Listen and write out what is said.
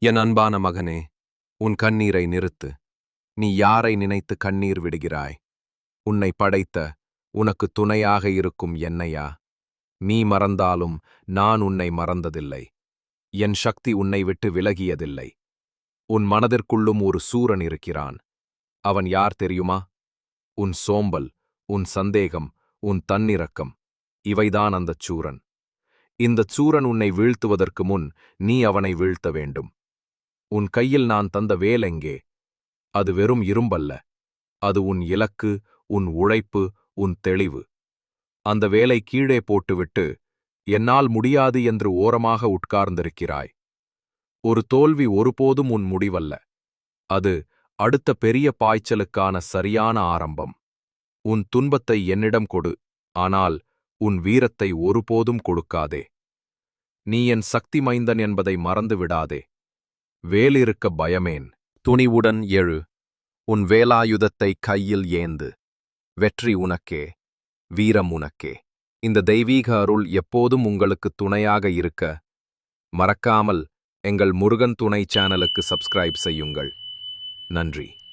என் அன்பான மகனே, உன் கண்ணீரை நிறுத்து. நீ யாரை நினைத்து கண்ணீர் விடுகிறாய்? உன்னை படைத்த, உனக்கு துணையாக இருக்கும் என்னையா? நீ மறந்தாலும் நான் உன்னை மறந்ததில்லை. என் சக்தி உன்னை விட்டு விலகியதில்லை. உன் மனதிற்குள்ளும் ஒரு சூரன் இருக்கிறான். அவன் யார் தெரியுமா? உன் சோம்பல், உன் சந்தேகம், உன் தன்னிரக்கம். இவைதான் அந்தச் சூரன். இந்தச் சூரன் உன்னை வீழ்த்துவதற்கு முன் நீ அவனை வீழ்த்த வேண்டும். உன் கையில் நான் தந்த வேல் எங்கே? அது வெறும் இரும்பல்ல. அது உன் இலக்கு, உன் உழைப்பு, உன் தெளிவு. அந்த வேலை கீழே போட்டுவிட்டு, என்னால் முடியாது என்று ஓரமாக உட்கார்ந்திருக்கிறாய். ஒரு தோல்வி ஒருபோதும் உன் முடிவல்ல. அது அடுத்த பெரிய பாய்ச்சலுக்கான சரியான ஆரம்பம். உன் துன்பத்தை என்னிடம் கொடு, ஆனால் உன் வீரத்தை ஒருபோதும் கொடுக்காதே. நீ என் சக்தி மைந்தன் என்பதை மறந்து விடாதே. வேலிருக்க பயமேன். துணிவுடன் எழு. உன் வேலாயுதத்தை கையில் ஏந்து. வெற்றி உனக்கே, வீரம் உனக்கே. இந்த தெய்வீக அருள் எப்போதும் உங்களுக்கு துணையாக இருக்க, மறக்காமல் எங்கள் முருகன் துணை சேனலுக்கு சப்ஸ்கிரைப் செய்யுங்கள். நன்றி.